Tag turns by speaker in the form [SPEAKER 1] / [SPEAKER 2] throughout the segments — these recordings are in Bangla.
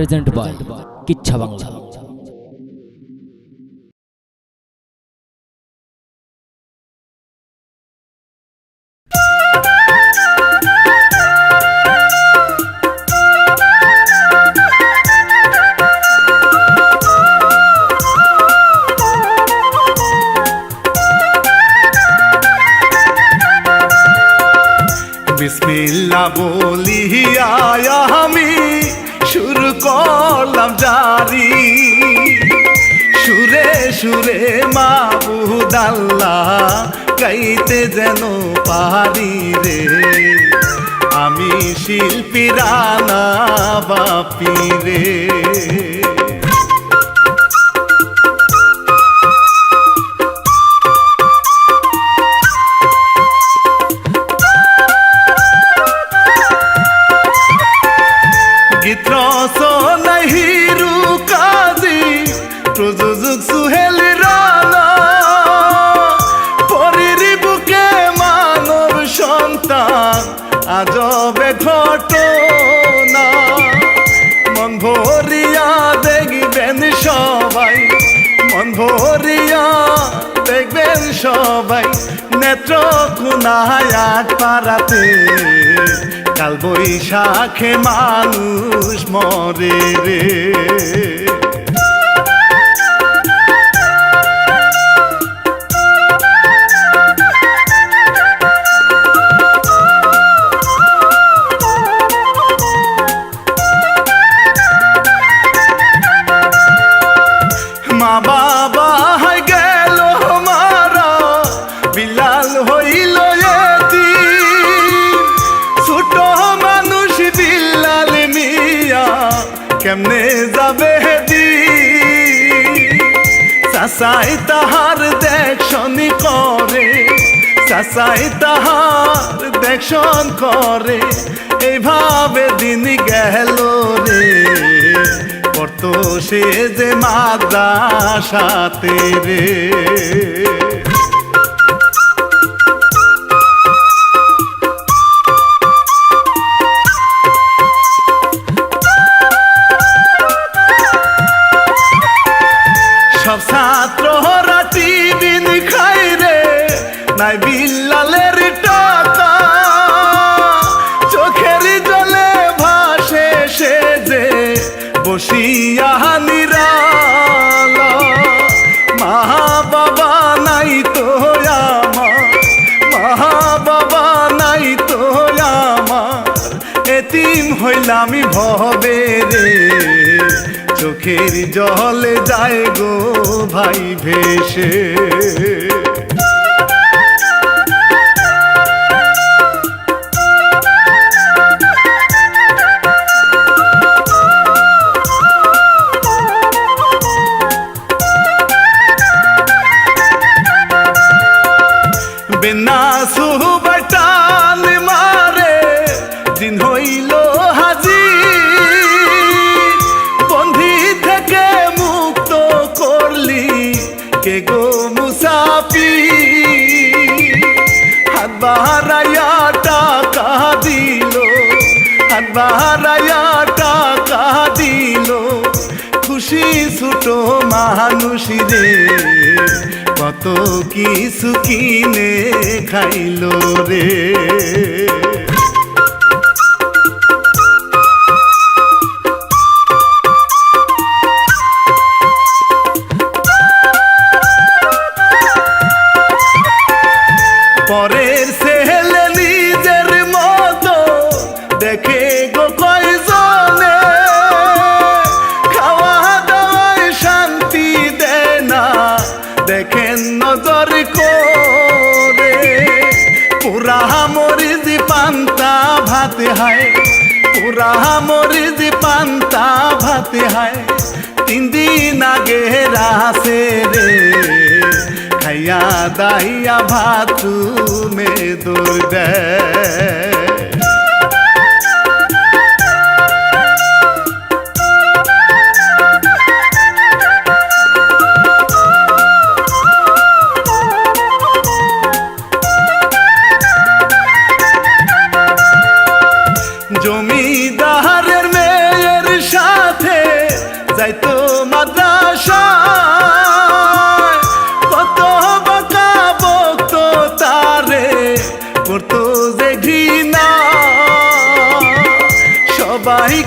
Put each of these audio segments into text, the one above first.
[SPEAKER 1] প্রেজেন্ট বাই কিচ্ছা বাংলা।
[SPEAKER 2] বিসমিল্লাহ বলিয়া আমি শুরু করলাম জারি, সুরে সুরে মাবুদ আল্লাহ গাইতে যেন পারি রে। আমি শিল্পী রানা বাপি রে। গীত রচনা হিরু কাজী, প্রযোজক সুহেল রানা, পরের বুকে মানব সন্তান আজবে ঘটনা। মন ভরিয়া দেখবেন সবাই, মন ভরিয়া দেখবেন সবাই, নেত্রকোনায় পাড়াতে কাল বৈশাখে মানুষ মরে রে। মা বাবা গেল মারা, বিলাল হইল এতিম, ছোট মানুষ বিলাল মিয়া কেমনে যাবে দিন। চাচাই তাহার দেখশনি করে, চাচাই তাহার দেখশন করে, এইভাবে দিন গেল রে। পড়তো সে যে মাদ্রাসাতে রে। সব ছাত্ররা টিফিন খাই রে, নাই বিল্লালের টাকা, চোখের জলে ভাসে সে যে বসিয়া নিরালা। মা বাবা নাই তো আমার, মা বাবা নাই তো আমার, এতিম হইলাম ভবে রে। চোখের জলে যায় গো ভাই ভেসে। বিনা সুবটান মারে দিন হইল হাজি, বন্ধি থেকে মুক্ত করলি কে গো মুসাফি। হাত বাড়াইয়া টাকা দিল, হাত বাড়াইয়া টাকা দিল, খুশি ছোট মানুষ রে। কত কিছু কিনে খাইল রে। পরের ছেলে নিজের মতো দেখে গো কয়জনে, খাওয়া দাওয়ায় শান্তি দেয় না দেখেন নজর করে। পুরা মরিচ পান্তা ভাতে হায়, পুরা মরিচ পান্তা ভাতে হায়, 3 দিন আগে রাসে রে। খাইয়া দাইয়া বাথরুমে দৌড় দেয়। জমিদারের মেয়ের সাথে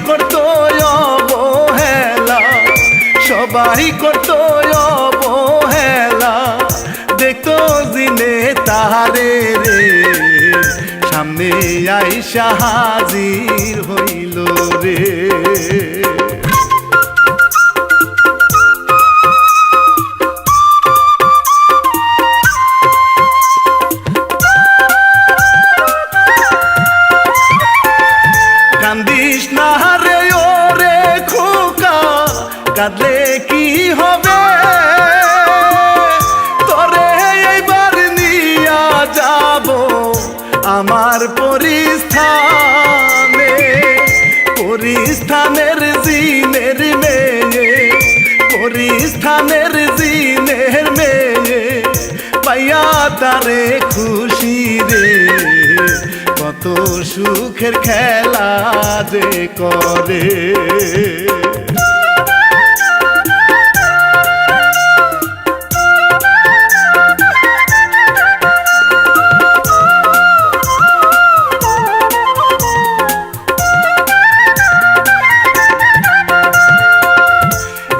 [SPEAKER 2] করতো অবহেলা, সবাই করতো অবহেলা, দেখতো দিনে তাহারে রে, সামনে আইসা হাজির হইল রে। কান্দিস না রে ওরে খোকা, কাঁদলে কি হবে, তোরে এইবার নিয়া যাব আমার পরিস্থানে, পরিস্থানের জিনের মেয়ে, পরিস্থানের জিনের মেয়ে, পাইয়া তারে খুশি রে, কত সুখের খেলা যে করে।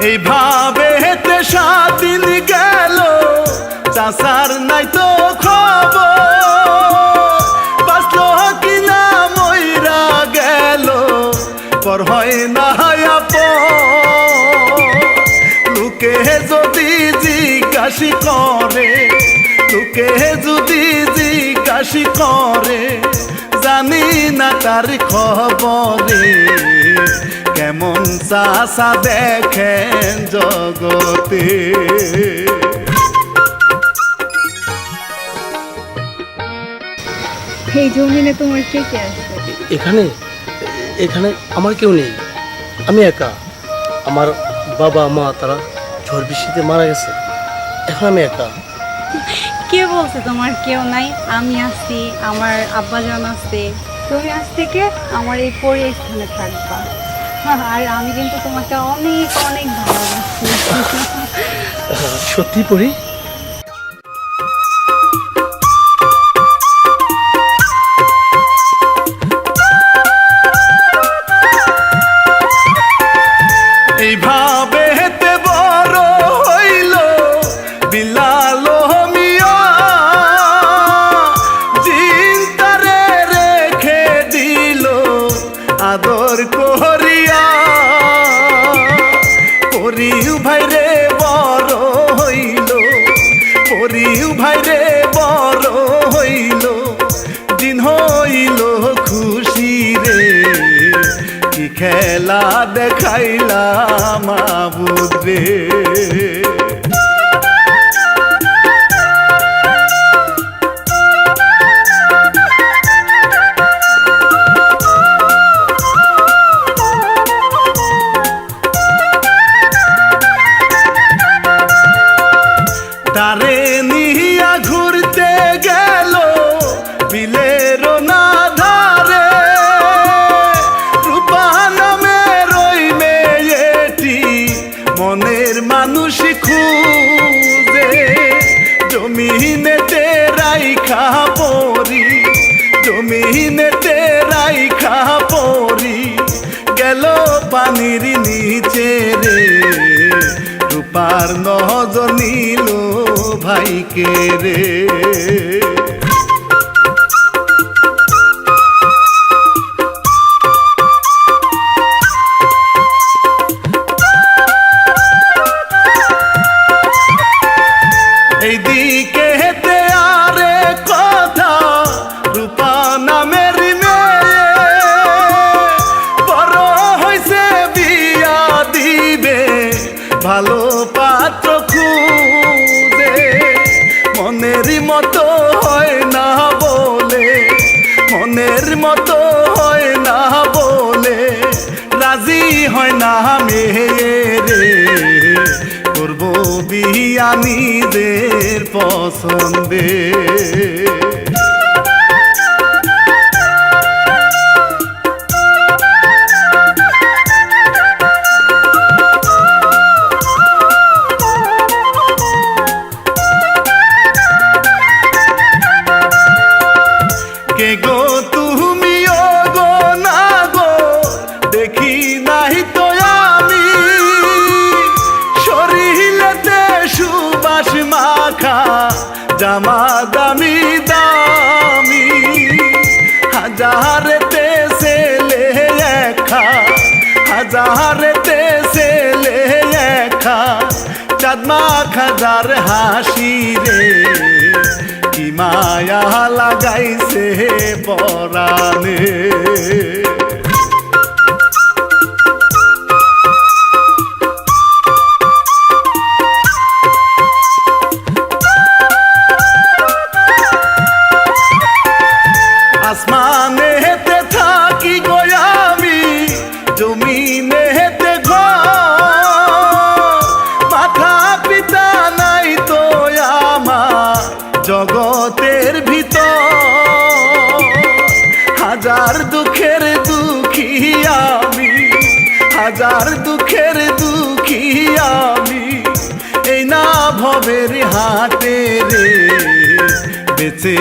[SPEAKER 2] এইভাবে হেতে 7 দিন গেল, চাচার নাই তো খবর, বাঁচলো কিনা মইরা গেল, পর হয় না আপন। লোকে যদি জিজ্ঞাসি করে, লোকে যদি জিজ্ঞাসি করে, জানি না তার খবরে, কেমন চাচা দেখেন জগতে।
[SPEAKER 3] এই জমিনে তোমার কে কে আছে?
[SPEAKER 4] এখানে এখানে আমার কেউ নেই, আমি একা। আমার বাবা মা তারা ঝড় বৃষ্টিতে মারা গেছে, এখন আমি একা।
[SPEAKER 3] কে বলছে তোমার কেউ নাই? আমি আছি, আমার আব্বাজান আছে। তুমি আজ থেকে আমার এই স্থানে থাকবা, আর আমি কিন্তু তোমাকে অনেক অনেক ভালোবাসি।
[SPEAKER 4] সত্যি পড়ি?
[SPEAKER 2] এইভাবে হেতে বড় হইল বিলাল মিয়া, জিনতারে রেখে দিল আদর করিয়া, পরিউ ভাইরে বড় হইল, পরিউ ভাইরে বড় হইল, দিন হইল খুশি রে, কি খেলা দেখাইলা মাবুদ রে। তারে নিয়া ঘুরতে গেল বিলের না ধারে, রূপা নামের ওই মেয়েটি মনের মানুষ খুঁজে, জমিনেতে রাইখা পরি, জমিনেতে রাইখা পরি, গেল পানির নিচে রে, রূপার নজর নিল ভাইকে রে। এইদিকে হেতে আরে কথা, রূপা নামের মেয়ে বড় হইছে, বিয়া দিবে ভালো পাত্র খুঁজে, মনের মতো হয় না বলে, মনের মতো হয় না বলে, রাজি হয় না মেয়ে রে, করবো বিয়া নিজের পছন্দে। কে গো তুমি ও গো না গো, দেখি দামি দামি হাজারেতে ছেলে একা হাজারেতে ছেলে একা চাঁদমা খাজার হাসি রে কি মায়া লাগাইছে পরাণে আসমানে হেতে থাকি গো আমি জমিনে হেতে ঘর মাথা পিতা নাই তো আমার জগতের ভিতর হাজার দুঃখের দুঃখী আমি হাজার দুঃখের দুঃখী আমি এই না ভবের হাতে রে বেঁচে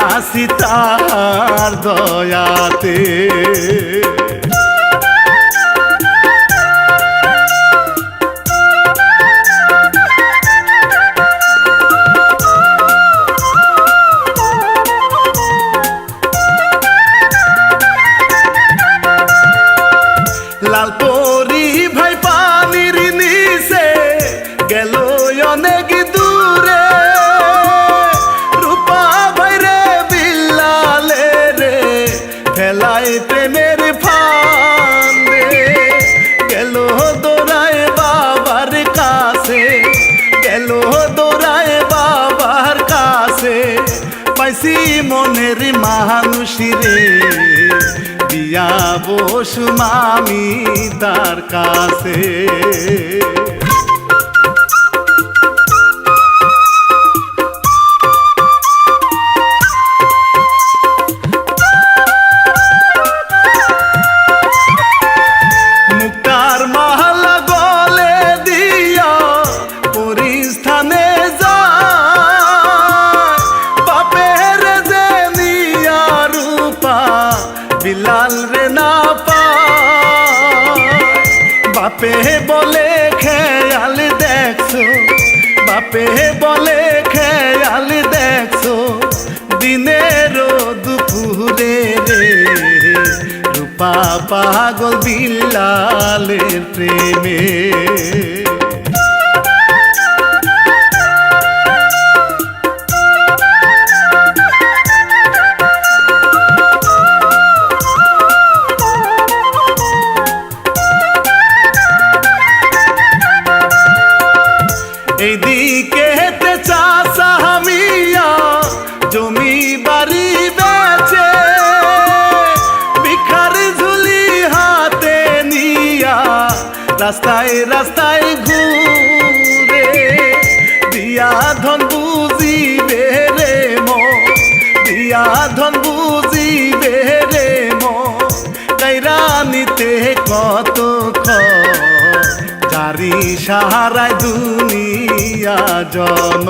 [SPEAKER 2] আসি তার দয়াতে লাল পরি ভাই পানির নিচে গেল অনেক দূরে রূপা ভাইরে বিল্লালে রে ফেলাই প্রেমের ফান্দে গেল দৌড়ায় বাবার কাছে গেল দৌড়ায় বাবার কাছে পাইছি মনের মানুষ রে দিয়া বসু মামি তার কাছে মুক্তার মহলা গলে দিয়া পরিস্থানে যায় বাপের যে নিয়া রূপা বিলাল রে না পায় বাপে বলে খেয়াল দেখছো বাপে বলে খেয়াল দেখছো দিনের দুপুরে রে রূপা পাগল বিল্লালের প্রেমে এইদিকে হেতে চাষা মিয়া জমি বাড়ি বেচে ভিখার ঝুলি হাতে নিয়া রাস্তায় রাস্তায় ঘুরে দিয়া ধন বুঝিবে রে মো দিয়া ধন বুঝিবে রে মো কাইরা নিতে কত জারি সাহারায় দুনিয়া জন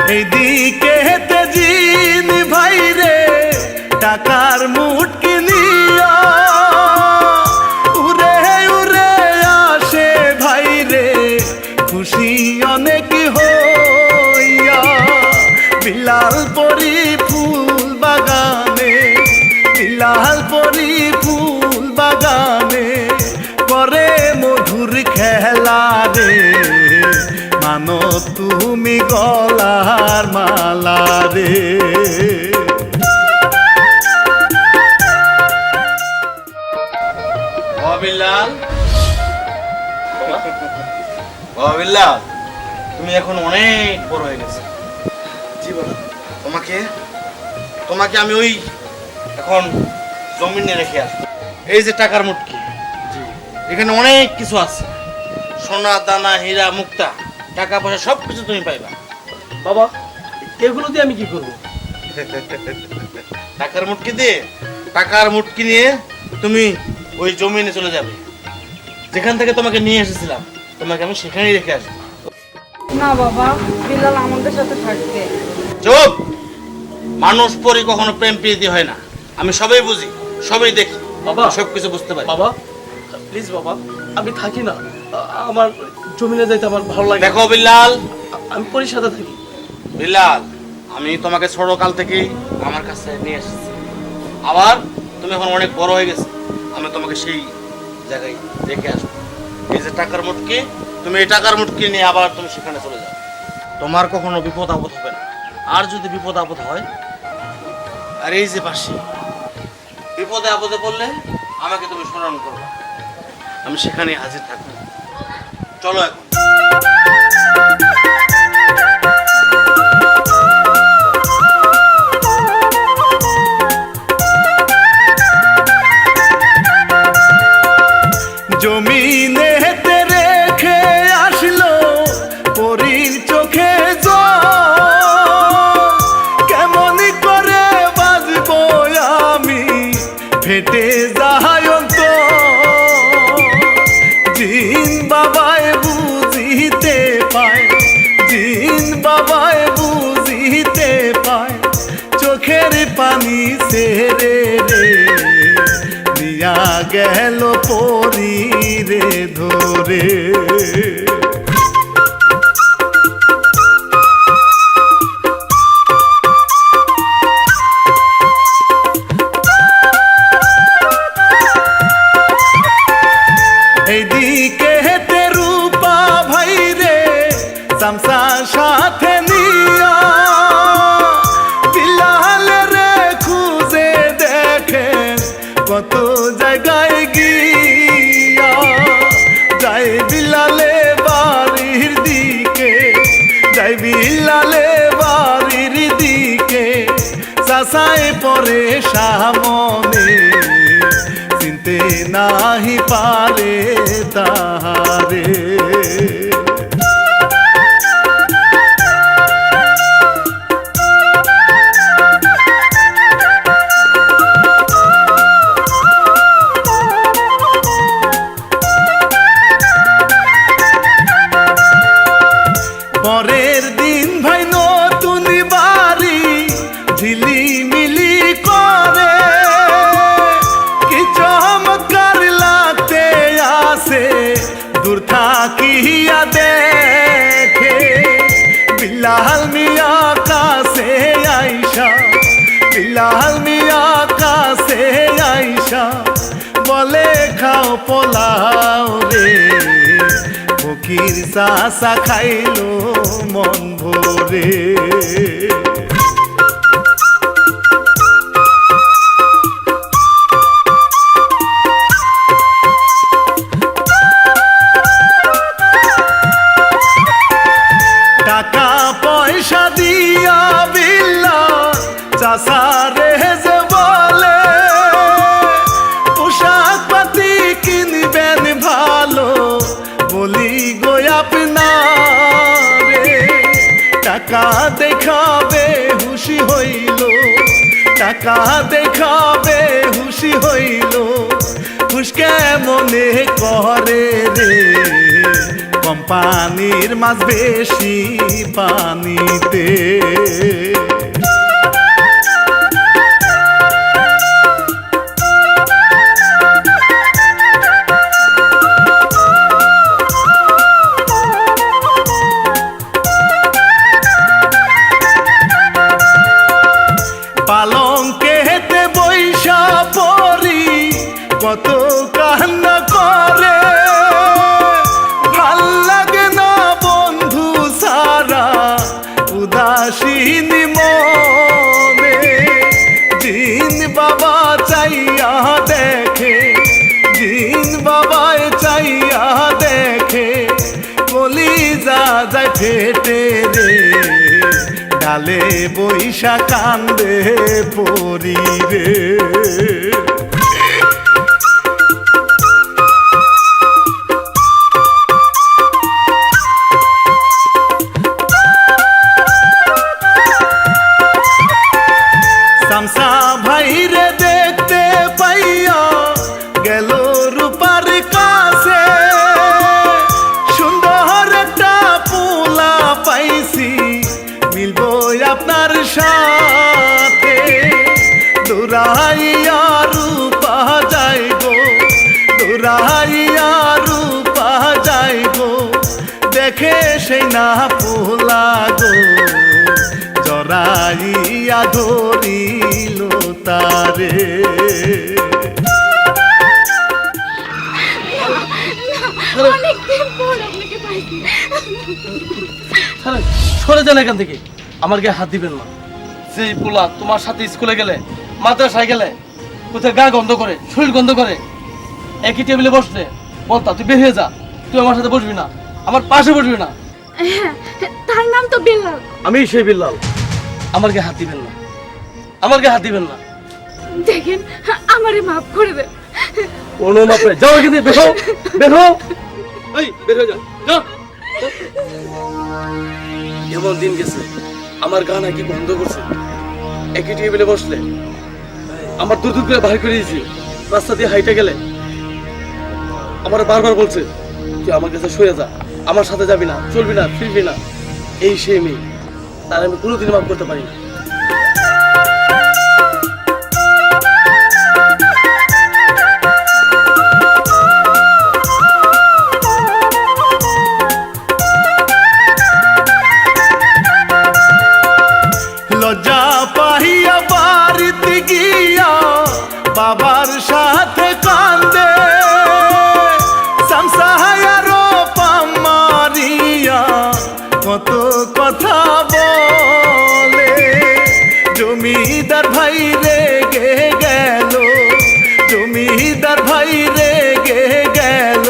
[SPEAKER 2] এইদিকে হেতে জিন ভাই রে টাকার মুটকি নিয়া উড়ে উড়ে আসে ভাই রে খুশি অনেক হইয়া বিলাল পরি ফুল বাগানে বিলাল পরি ফুল বাগানে করে মধুর খেলা রে মানো তুমি গলার মালা রে
[SPEAKER 5] বিল্লাল বিল্লাল তুমি এখন অনেক বড় হয়ে গেছে জীবন তোমাকে তোমাকে আমি ওই এখন জমিনে রেখে আসবো এই যে টাকার মুটকি এখানে অনেক কিছু আছে সোনা দানা হীরা মুক্তা টাকা পয়সা সব কিছু তুমি পাইবা
[SPEAKER 4] বাবা এগুলো দিয়ে আমি কি করব
[SPEAKER 5] টাকার মুটকি নিয়ে তুমি ওই জমিনে চলে যাবে যেখান থেকে তোমাকে নিয়ে এসেছিলাম তোমাকে আমি সেখানেই রেখে আসবো
[SPEAKER 3] না বাবা, বিলাল আমাদের সাথে থাকবে।
[SPEAKER 5] চুপ! মানুষ পরি কখনো প্রেম প্রীতি হয় না। আমি সবই বুঝি, সবই দেখি,
[SPEAKER 4] বাবা
[SPEAKER 5] সব কিছু বুঝতে পারি।
[SPEAKER 4] বাবা প্লিজ বাবা, আমি থাকি না, আমার জমিনে যাইতে আমার ভালো লাগে।
[SPEAKER 5] দেখো বিল্লাল,
[SPEAKER 4] আমি পরির সাথে থাকি।
[SPEAKER 5] বিল্লাল, আমি তোমাকে ছোটকাল থেকেই আমার কাছে নিয়ে এসেছি, আবার তুমি এখন অনেক বড় হয়ে গেছে, আমি তোমাকে সেই জায়গায় রেখে আসবো। এই যে টাকার মুটকি, তুমি এই টাকার মুটকি নিয়ে আবার তুমি সেখানে চলে যাও। তোমার কখনো বিপদ আপদ হবে না। আর যদি বিপদ আপদ হয়, আর এই যে পাশে বিপদে আপদে পড়লে আমাকে তুমি স্মরণ করবে, আমি সেখানে হাজির থাকবো। চলো এখন।
[SPEAKER 2] জমিনেতে রেখে আসলো পরীর চোখে জল, কেমন করে বাজবো আমি ফেটে যায় অন্তর। জিন বাবায় বুঝিতে পায়, জিন বাবায় বুঝিতে পায়, চোখের পানি সেরে রে নিয়া গেল পরি রে ধরে। এইদিকে হেতে রূপা ভাই রে সামসা সাথে নিয়া, বিল্লাল রে খুঁজে দেখে কত জায়গায় গিয়া, যাই বিল্লালে বাড়ির দিকে, যাই বিল্লালে বাড়ির দিকে, চাষায় পরে সামনে চিনতে নাহি পারে তাহারে। পরের দিন ভাই নতুন বাড়ি ঝিলিমিলি করে, কি চমৎকার লাগতে আসে দূর থাকিয়া দেখে। বিল্লাল মিয়া কাছে আইসা, বিল্লাল মিয়া কাছে আইসা বলে খাও পোলাও রে, ফকির চাষা খাইলো মন ভরে। টাকা পয়সা দিয়া বিল্লাল চাষা রে যে বলে, পোশাক পাতি কিনবেন ভালো বলি গো আপনারে। টাকা দেখাবে হুশি হইল, টাকা দেখাবে হুশি হইল, হুশকে মনে করে রে কোম্পানির মাছ বেশি পানিতে। পালঙ্কে হেতে বৈশা পরি কত কান্না করে, ভাল লাগে না বন্ধু সারা উদাসীন মনে। জিন বাবা চাইয়া দেখে, জিন বাবায় চাইয়া দেখে, কলিজা যায় ফেটে রে, ডালে বৈশা কান্দে পরি রে। সামসা ভাই রে দেখতে পাইয়া গেল রূপার কাছে, সুন্দর একটা পোলা পাইছি মিলবো আপনার সাথে। দৌড়াইয়া রূপা যাইব দৌড়াইয়া রূপা যাইব দেখে সেই না পোলা গো জড়াইয়া ধরিল তারে
[SPEAKER 4] সরে যান এখান থেকে, আমার গায়ে হাত দিবেন না। যে পোলা তোমার সাথে স্কুলে গেলে, মাদ্রাসায় গেলে, কোথায় গা গন্ধ করে, শরীর গন্ধ করে, একই টেবিলে বসলে বলতা তুই বের হয়ে যা, তুই আমার সাথে বসবি না, আমার পাশে বসবি না।
[SPEAKER 3] তার নাম তো বিল্লাল।
[SPEAKER 4] আমি সেই বিল্লাল। আমার গায়ে হাত দিবেন না, আমার গায়ে হাত দিবেন না।
[SPEAKER 3] দেখেন আমারে মাফ করে দেন।
[SPEAKER 4] কোনো মাপ নেই, যাও এখান থেকে, বের হও, বের হও, এই বের হয়ে যা, যা। এমন দিন গেছে আমার গা নাকি বন্ধ করছে, একই টেবিলে বসলে আমার দূর দূর করে বাহির করে দিয়েছি, রাস্তা দিয়ে হাইটে গেলে আমার বারবার বলছে তুই আমার কাছে শুয়ে যা, আমার সাথে যাবি না, চলবি না, ফিরবি না। এই সেই মেয়ে, তার আমি কোনোদিন মাফ করতে পারি না।
[SPEAKER 2] লজ্জা পাহিয়া বাড়িতে গিয়া বাবার সাথে কান্দে সামসাহায়ারো পামারিয়া কত কথা বলে জমিদার ভাই রেগে গেল জমিদার ভাই রেগে গেল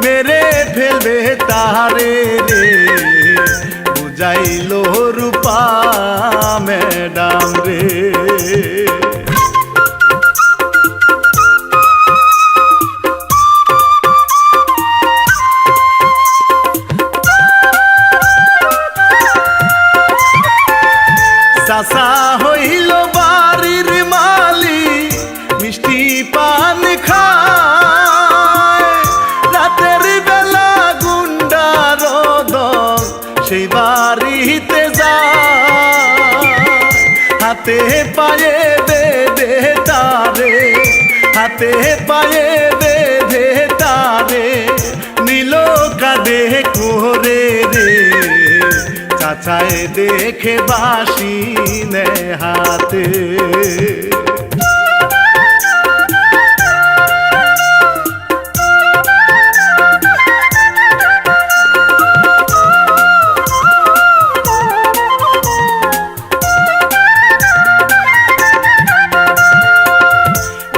[SPEAKER 2] মেরে ফেলবে তারে রে বুঝাইলো রূপা ম্যাডাম রে চাচা হইল বাড়ির মালিক মিষ্টি পান খায় রাতের বেলা গুন্ডার দল সেই বাড়িতে যায় হাতে পায়ে বেঁধে তারে হাতে পায়ে বেঁধে তারে নীল কাঁদে করে রে চাচায় দেখে বাসি নে হাতে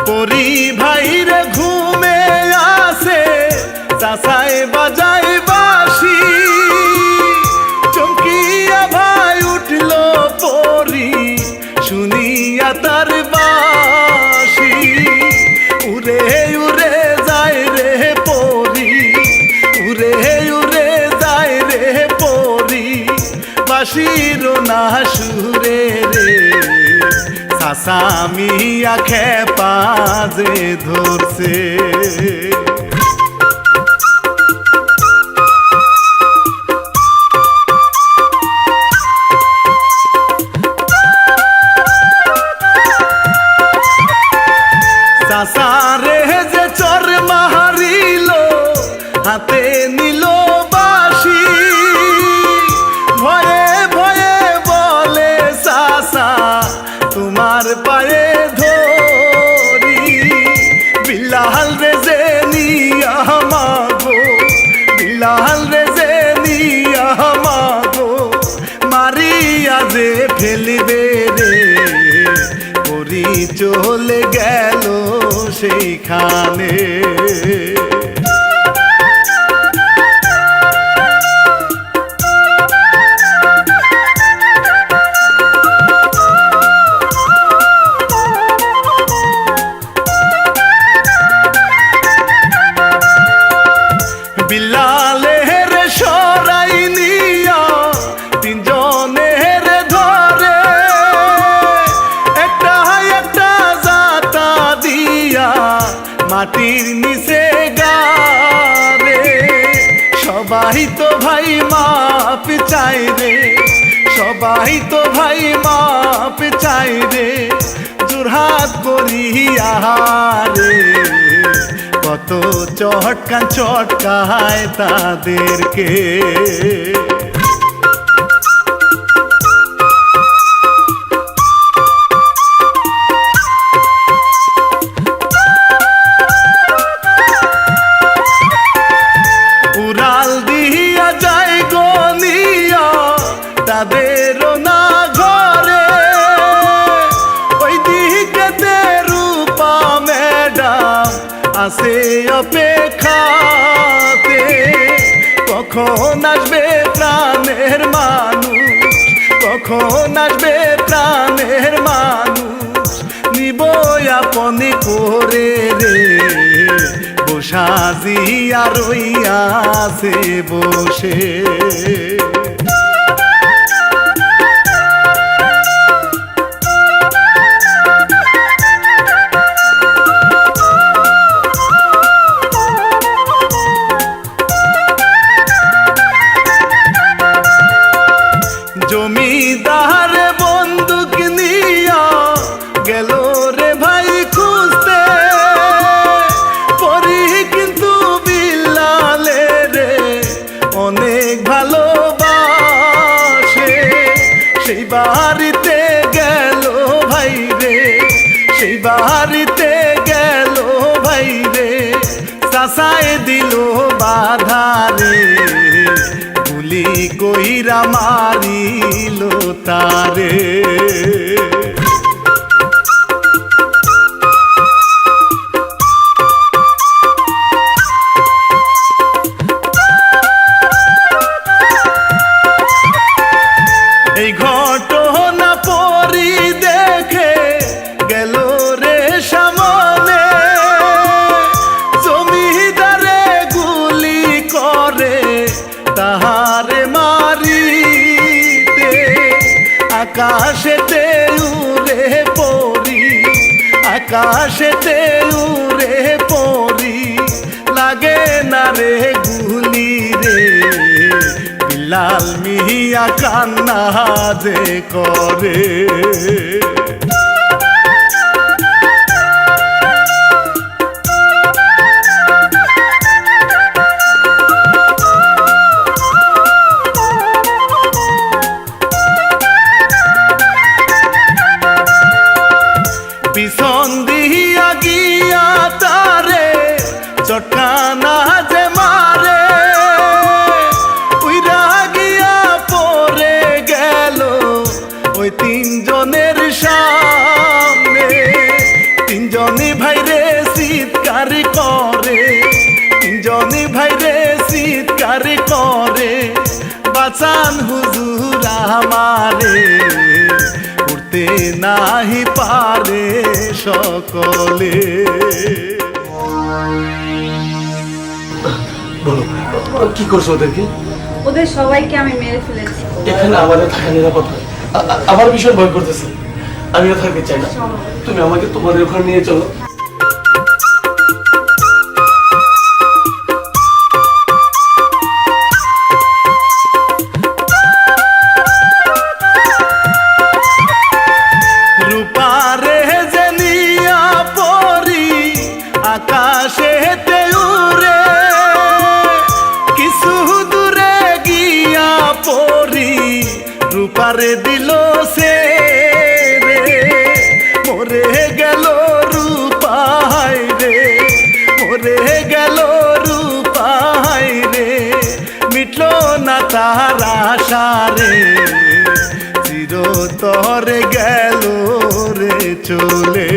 [SPEAKER 2] পরি ভাইরে ঘুমে আসে চাচায় বাজায় বাসি চমকিয়া ভাই উঠল পরি শুনিয়া তার বাসি উড়ে উড়ে যায় রে পরি উড়ে উড়ে যায় রে পরি বাসির না সুরে রে সাসামিয়া খেপা যে ধরছে চাচারে যে চর মারিল হাতে নিল বাসি ভয়ে ভয়ে বলে চাচা তোমার পায়ে ধরি বিলাল রে যে নিয়া মাগো বিলাল রে যে নিয়া মাগো মারিয়া যে ফেলবে রে পরি চলে গেল সেইখানে বিল্লালের সরাই নিয়া তিনজনের ধরে একটা একটা জাতা দিয়া মাটির নিচে গারে সবাই তো ভাই মাপ চাই রে সবাই তো ভাই মাপ চাই রে জোরহাত করিয়া রে কত চটকায় তাদেরকে। উড়াল দিয়া যায় গনিয়া তাদেরও না ঘরে, ওই দিকেতে রূপা ম্যাডাম আছে অপেক্ষাতে। কখন আসবে প্রাণের মানুষ, কখন আসবে প্রাণের মানুষ, নিব আপনি করে রে বসাজিয়া রইয়াছে বসে। জমিদার বন্দুক নিয়া গেল রে ভাই খুঁজতে, পরি কিন্তু বিল্লালে রে অনেক ভালোবাসে। সেই বাড়িতে গেল ভাই রে, সেই বাড়িতে গেল ভাই রে, চাচায় দিল বাধা রে, গুলি কইরা মারিল তারে। এই ঘটনা পরি দেখে গেল রে সামনে, জমিদারে গুলি করে তাহারে মারিতে। আকাশেতে উড়ে পরি, আকাশেতে উড়ে পরি, লাগে না রে গুলি রে, বিলাল মিয়া কান্না যে করে। পিছন দিয়া গিয়া তারে চটকানা যে মারে, উইরা গিয়া পড়ে গেল ওই তিনজনের সামনে। তিনজনই ভাইরে চিৎকার করে, তিনজনই ভাইরে চিৎকার করে, বাঁচান হুজুর আমারে, উঠতে নাহি পারে সকলে।
[SPEAKER 4] বলো কি করছো ওদেরকে?
[SPEAKER 3] ওদের সবাইকে আমি মেরে ফেলেছি।
[SPEAKER 4] এখানে আমাদের থাকা নিরাপদ নয়, আমার ভীষণ ভয় করতেছে, আমিও থাকতে চাই না। তুমি আমাকে তোমাদের ওখানে নিয়ে চলো।
[SPEAKER 2] রূপারে জেনিয়া পরি আকাশেতে উড়ে, কিছু দূরে গিয়া পরি রূপারে দিল সে রে, মরে গেল রূপাই রে, মরে গেল রূপাই রে, মিটলো না তার আশা রে, চিরতরে গেল রে চলে।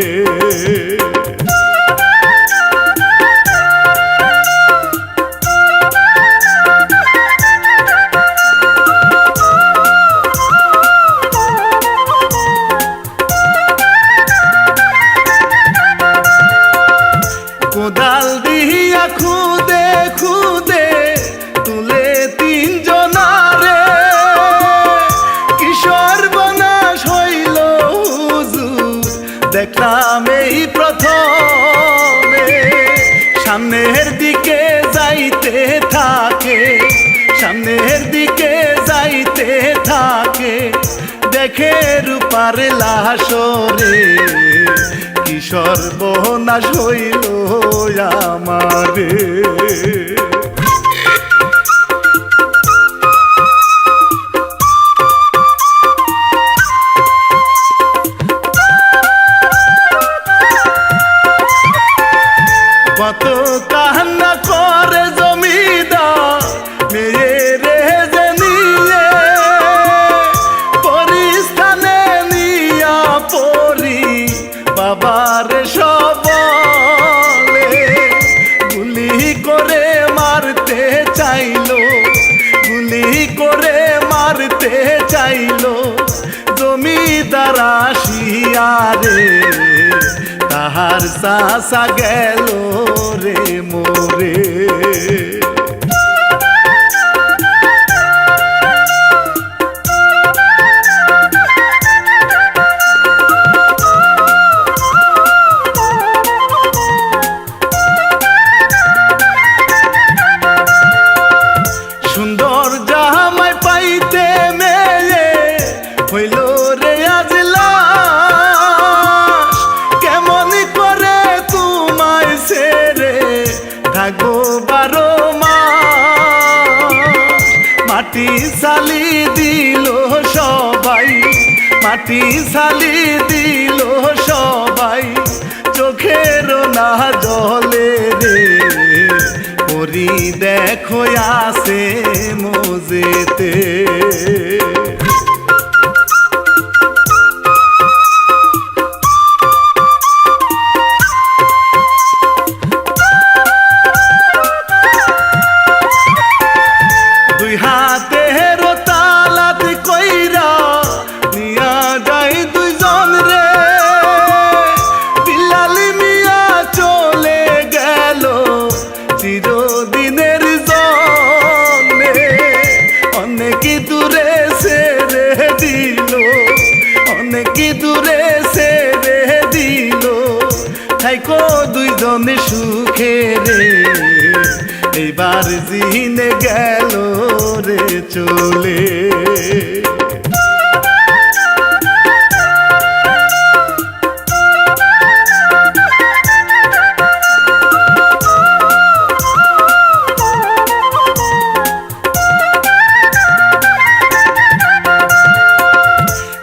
[SPEAKER 2] কোদাল দিয়া খুদে খুদে তুলে তিনজনারে, কিশোর বনাশ হইল হুজুর দেখলাম এই প্রথমে। সামনের দিকে যাইতে থাকে, সামনের দিকে যাইতে থাকে, দেখে রূপার লাশরে কিশোর বহনাশ হইল আমারে কত কান্না করে জমিদার মেয়েরে যে নিয়ে পরিস্থানে নিয়া পরি বাবার সবলে গুলি করে মারতে চাইলো গুলি করে মারতে চাইলো জমিদার আসিয়া রে তাহার চাষা গেল রে মোরে সুন্দর জামাই পাইতে মেয়ে হইল রে আজ লাশ কেমন করে তোমায় ছেড়ে থাকবো 12 মাস মাটি সালি দিল সবাই মাটি সালি দিল সবাই চোখের না জলে রে পরি দেখো আসে মজেতে দুই হাতের তালাত কইরা নিয়া যাই দুইজন রে বিলালি মিয়া চলে গেল চিরদিনের জন্যে অনেক দূরে ছেড়ে দিল অনেক দূরে ছেড়ে দিল থাইকো দুইজনে সুখে রে এইবার জিনে গেল রে চলে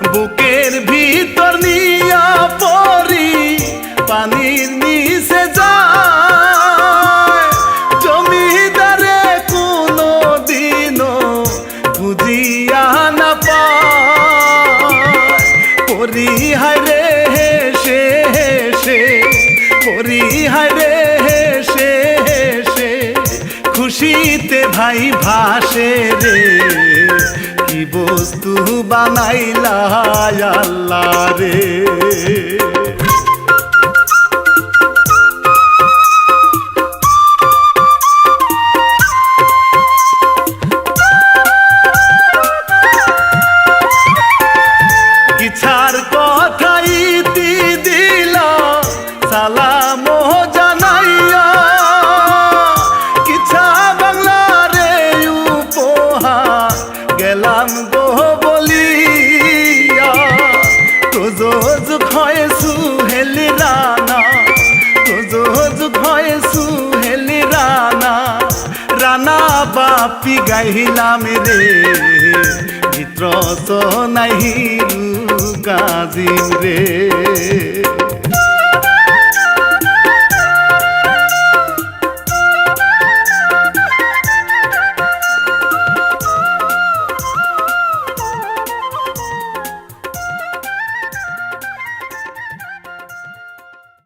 [SPEAKER 2] বুকের ভিতর নিয়া পরি পানির নিচে যায় জমিদারে কোনো দিনও বুঝিয়া না পায় পরি হায়রে হেসে হেসে পরি হায়রে হেসে হেসে খুশিতে ভাই ভাসে রে কি বস্তু বানাইলা আল্লাহ রে কিছার কথা ইতি দিলা সালাম জানাইয়া কিছা বাংলা রে উপহার গেলাম গো বলিয়া তোজ খয় সুহেল রানা তোজ খয় সুহেল রানা রানা বাপি গাইলাম রে মিত্র তো নাহি গাজিম রে